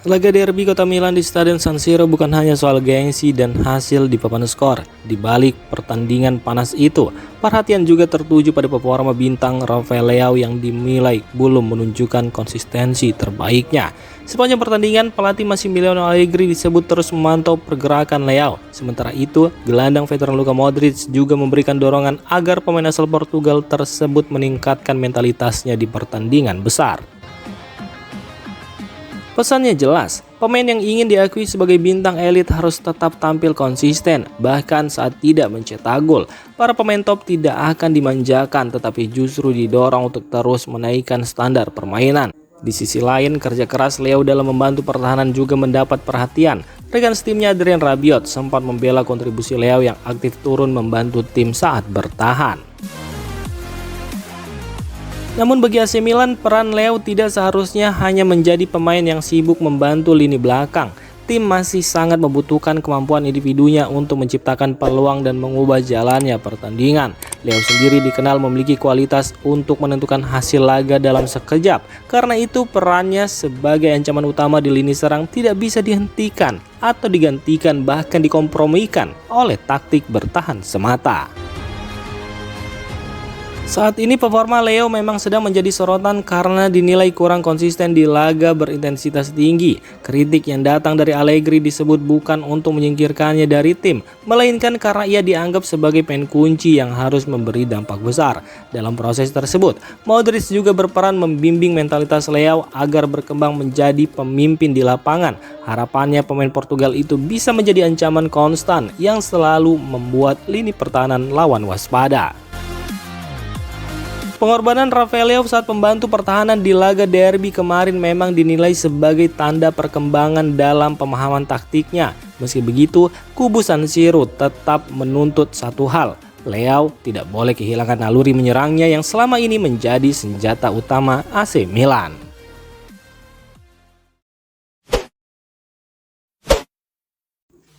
Laga derby Kota Milan di Stadion San Siro bukan hanya soal gengsi dan hasil di papan skor. Di balik pertandingan panas itu, perhatian juga tertuju pada performa bintang Rafael Leao yang dinilai belum menunjukkan konsistensi terbaiknya. Sepanjang pertandingan, pelatih Massimiliano Allegri disebut terus memantau pergerakan Leao. Sementara itu, gelandang veteran Luka Modric juga memberikan dorongan agar pemain asal Portugal tersebut meningkatkan mentalitasnya di pertandingan besar. Pesannya jelas, pemain yang ingin diakui sebagai bintang elit harus tetap tampil konsisten, bahkan saat tidak mencetak gol. Para pemain top tidak akan dimanjakan, tetapi justru didorong untuk terus menaikkan standar permainan. Di sisi lain, kerja keras Leao dalam membantu pertahanan juga mendapat perhatian. Rekan timnya Adrien Rabiot sempat membela kontribusi Leao yang aktif turun membantu tim saat bertahan. Namun bagi AC Milan, peran Leao tidak seharusnya hanya menjadi pemain yang sibuk membantu lini belakang. Tim masih sangat membutuhkan kemampuan individunya untuk menciptakan peluang dan mengubah jalannya pertandingan. Leao sendiri dikenal memiliki kualitas untuk menentukan hasil laga dalam sekejap. Karena itu perannya sebagai ancaman utama di lini serang tidak bisa dihentikan atau digantikan, bahkan dikompromikan oleh taktik bertahan semata. Saat ini performa Leao memang sedang menjadi sorotan karena dinilai kurang konsisten di laga berintensitas tinggi. Kritik yang datang dari Allegri disebut bukan untuk menyingkirkannya dari tim, melainkan karena ia dianggap sebagai pemain kunci yang harus memberi dampak besar. Dalam proses tersebut, Modric juga berperan membimbing mentalitas Leao agar berkembang menjadi pemimpin di lapangan. Harapannya pemain Portugal itu bisa menjadi ancaman konstan yang selalu membuat lini pertahanan lawan waspada. Pengorbanan Rafael Leao saat membantu pertahanan di laga derby kemarin memang dinilai sebagai tanda perkembangan dalam pemahaman taktiknya. Meski begitu, kubu San Siro tetap menuntut satu hal. Leao tidak boleh kehilangan naluri menyerangnya yang selama ini menjadi senjata utama AC Milan.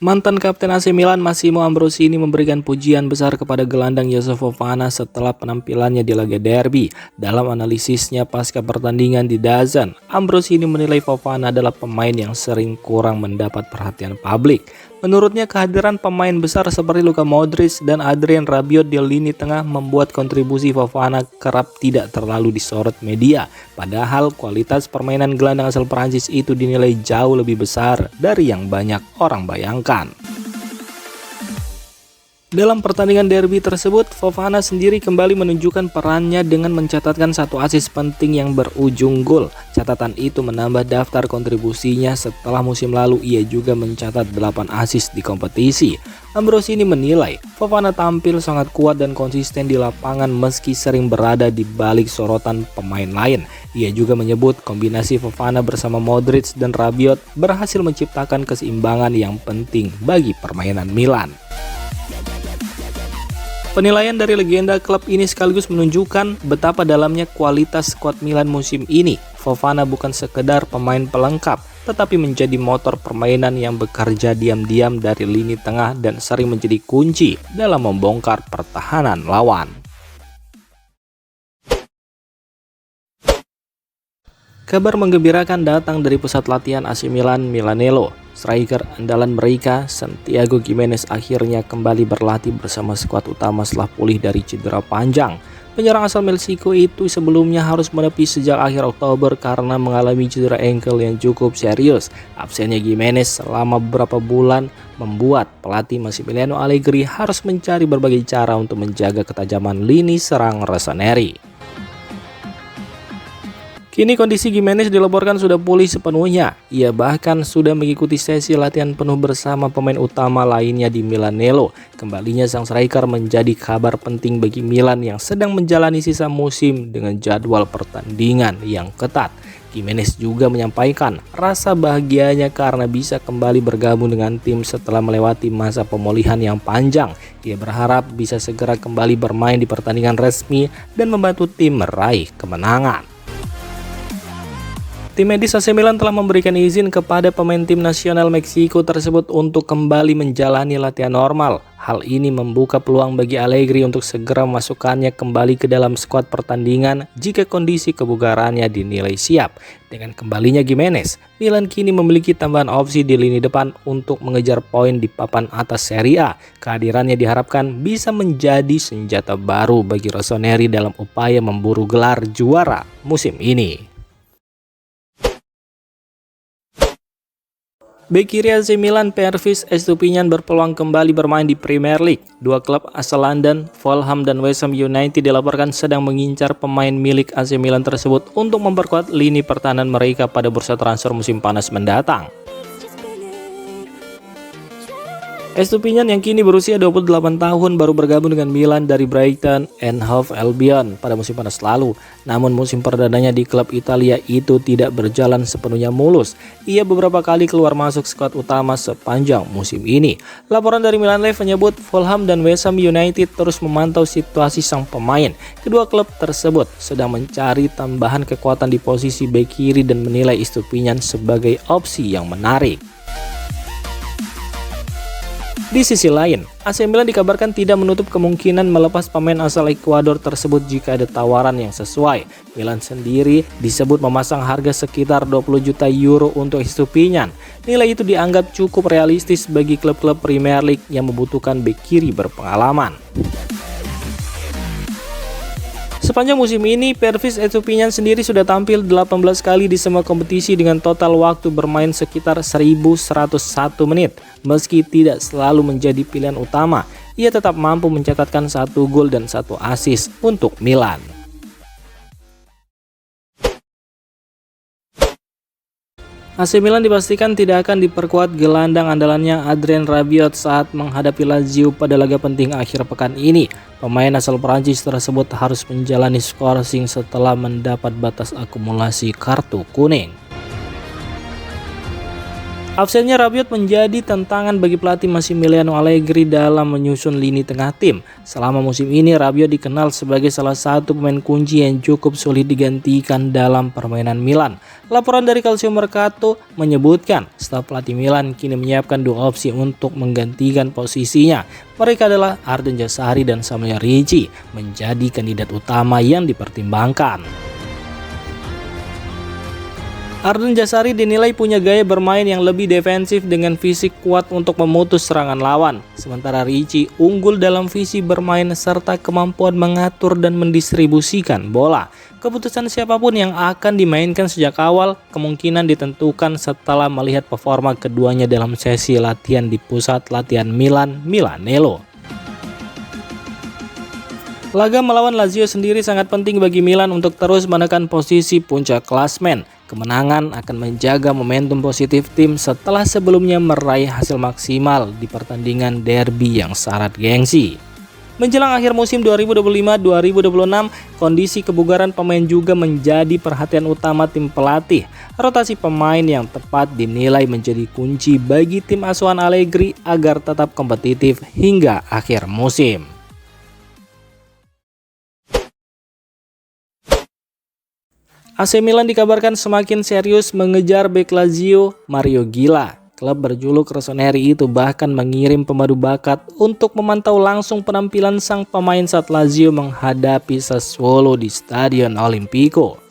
Mantan kapten AC Milan Massimo Ambrosini memberikan pujian besar kepada gelandang Youssouf Fofana setelah penampilannya di laga derby. Dalam analisisnya pasca pertandingan di DAZN, Ambrosini menilai Fofana adalah pemain yang sering kurang mendapat perhatian publik. Menurutnya kehadiran pemain besar seperti Luka Modric dan Adrien Rabiot di lini tengah membuat kontribusi Fofana kerap tidak terlalu disorot media. Padahal kualitas permainan gelandang asal Prancis itu dinilai jauh lebih besar dari yang banyak orang bayangkan. Dalam pertandingan derby tersebut, Fofana sendiri kembali menunjukkan perannya dengan mencatatkan satu assist penting yang berujung gol. Catatan itu menambah daftar kontribusinya setelah musim lalu ia juga mencatat 8 assist di kompetisi. Ambrosini menilai Fofana tampil sangat kuat dan konsisten di lapangan meski sering berada di balik sorotan pemain lain. Ia juga menyebut kombinasi Fofana bersama Modric dan Rabiot berhasil menciptakan keseimbangan yang penting bagi permainan Milan. Penilaian dari legenda klub ini sekaligus menunjukkan betapa dalamnya kualitas skuad Milan musim ini. Fofana bukan sekedar pemain pelengkap, tetapi menjadi motor permainan yang bekerja diam-diam dari lini tengah dan sering menjadi kunci dalam membongkar pertahanan lawan. Kabar menggembirakan datang dari pusat latihan AC Milan Milanello. Striker andalan mereka, Santiago Gimenez, akhirnya kembali berlatih bersama skuad utama setelah pulih dari cedera panjang. Penyerang asal Meksiko itu sebelumnya harus menepi sejak akhir Oktober karena mengalami cedera ankle yang cukup serius. Absennya Gimenez selama beberapa bulan membuat pelatih Massimiliano Allegri harus mencari berbagai cara untuk menjaga ketajaman lini serang Rossoneri. Kini kondisi Gimenez dilaporkan sudah pulih sepenuhnya. Ia bahkan sudah mengikuti sesi latihan penuh bersama pemain utama lainnya di Milanello. Kembalinya sang striker menjadi kabar penting bagi Milan yang sedang menjalani sisa musim dengan jadwal pertandingan yang ketat. Gimenez juga menyampaikan rasa bahagianya karena bisa kembali bergabung dengan tim setelah melewati masa pemulihan yang panjang. Ia berharap bisa segera kembali bermain di pertandingan resmi dan membantu tim meraih kemenangan. Tim medis AC Milan telah memberikan izin kepada pemain tim nasional Meksiko tersebut untuk kembali menjalani latihan normal. Hal ini membuka peluang bagi Allegri untuk segera memasukkannya kembali ke dalam skuad pertandingan jika kondisi kebugarannya dinilai siap. Dengan kembalinya Gimenez, Milan kini memiliki tambahan opsi di lini depan untuk mengejar poin di papan atas Serie A. Kehadirannya diharapkan bisa menjadi senjata baru bagi Rossoneri dalam upaya memburu gelar juara musim ini. Bek kiri AC Milan Pervis Estupiñán berpeluang kembali bermain di Premier League. Dua klub asal London, Fulham dan West Ham United dilaporkan sedang mengincar pemain milik AC Milan tersebut untuk memperkuat lini pertahanan mereka pada bursa transfer musim panas mendatang. Estupiñán yang kini berusia 28 tahun baru bergabung dengan Milan dari Brighton and Hove Albion pada musim panas lalu. Namun musim perdananya di klub Italia itu tidak berjalan sepenuhnya mulus. Ia beberapa kali keluar masuk skuad utama sepanjang musim ini. Laporan dari Milan Live menyebut Fulham dan West Ham United terus memantau situasi sang pemain. Kedua klub tersebut sedang mencari tambahan kekuatan di posisi bek kiri dan menilai Estupiñán sebagai opsi yang menarik. Di sisi lain, AC Milan dikabarkan tidak menutup kemungkinan melepas pemain asal Ekuador tersebut jika ada tawaran yang sesuai. Milan sendiri disebut memasang harga sekitar 20 juta euro untuk Estupiñán. Nilai itu dianggap cukup realistis bagi klub-klub Premier League yang membutuhkan bek kiri berpengalaman. Sepanjang musim ini, Pervis Estupiñán sendiri sudah tampil 18 kali di semua kompetisi dengan total waktu bermain sekitar 1.101 menit. Meski tidak selalu menjadi pilihan utama, ia tetap mampu mencatatkan 1 gol dan 1 assist untuk Milan. AC Milan dipastikan tidak akan diperkuat gelandang andalannya Adrien Rabiot saat menghadapi Lazio pada laga penting akhir pekan ini. Pemain asal Prancis tersebut harus menjalani skorsing setelah mendapat batas akumulasi kartu kuning. Absennya Rabiot menjadi tantangan bagi pelatih Massimiliano Allegri dalam menyusun lini tengah tim. Selama musim ini, Rabiot dikenal sebagai salah satu pemain kunci yang cukup sulit digantikan dalam permainan Milan. Laporan dari Calcio Mercato menyebutkan staf pelatih Milan kini menyiapkan dua opsi untuk menggantikan posisinya. Mereka adalah Arden Jazari dan Samuel Ricci menjadi kandidat utama yang dipertimbangkan. Arden Jazari dinilai punya gaya bermain yang lebih defensif dengan fisik kuat untuk memutus serangan lawan. Sementara Ricci unggul dalam visi bermain serta kemampuan mengatur dan mendistribusikan bola. Keputusan siapapun yang akan dimainkan sejak awal kemungkinan ditentukan setelah melihat performa keduanya dalam sesi latihan di pusat latihan Milanello. Laga melawan Lazio sendiri sangat penting bagi Milan untuk terus menekan posisi puncak klasmen. Kemenangan akan menjaga momentum positif tim setelah sebelumnya meraih hasil maksimal di pertandingan derby yang syarat gengsi. Menjelang akhir musim 2025-2026, kondisi kebugaran pemain juga menjadi perhatian utama tim pelatih. Rotasi pemain yang tepat dinilai menjadi kunci bagi tim asuhan Allegri agar tetap kompetitif hingga akhir musim. AC Milan dikabarkan semakin serius mengejar bek Lazio Mario Gila. Klub berjuluk Rossoneri itu bahkan mengirim pemadu bakat untuk memantau langsung penampilan sang pemain saat Lazio menghadapi Sassuolo di Stadion Olimpico.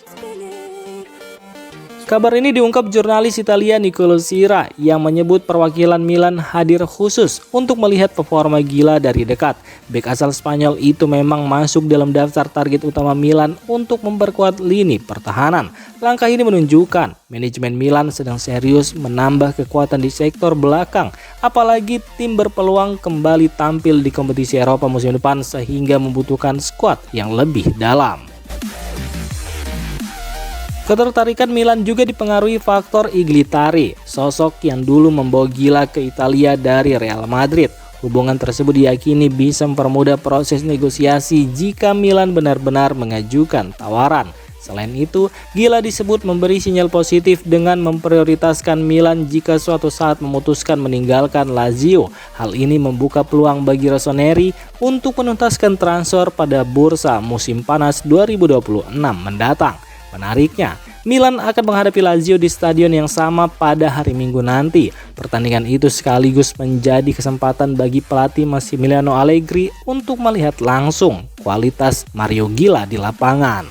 Kabar ini diungkap jurnalis Italia Nicolo Sira yang menyebut perwakilan Milan hadir khusus untuk melihat performa Gila dari dekat. Bek asal Spanyol itu memang masuk dalam daftar target utama Milan untuk memperkuat lini pertahanan. Langkah ini menunjukkan manajemen Milan sedang serius menambah kekuatan di sektor belakang. Apalagi tim berpeluang kembali tampil di kompetisi Eropa musim depan sehingga membutuhkan skuad yang lebih dalam. Ketertarikan Milan juga dipengaruhi faktor Iglitari, sosok yang dulu membawa Gila ke Italia dari Real Madrid. Hubungan tersebut diyakini bisa mempermudah proses negosiasi jika Milan benar-benar mengajukan tawaran. Selain itu, Gila disebut memberi sinyal positif dengan memprioritaskan Milan jika suatu saat memutuskan meninggalkan Lazio. Hal ini membuka peluang bagi Rossoneri untuk menuntaskan transfer pada bursa musim panas 2026 mendatang. Menariknya, Milan akan menghadapi Lazio di stadion yang sama pada hari Minggu nanti. Pertandingan itu sekaligus menjadi kesempatan bagi pelatih Massimiliano Allegri untuk melihat langsung kualitas Mario Gila di lapangan.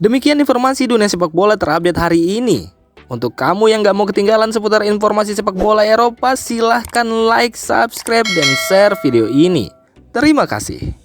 Demikian informasi dunia sepak bola terupdate hari ini. Untuk kamu yang gak mau ketinggalan seputar informasi sepak bola Eropa, silahkan like, subscribe, dan share video ini. Terima kasih.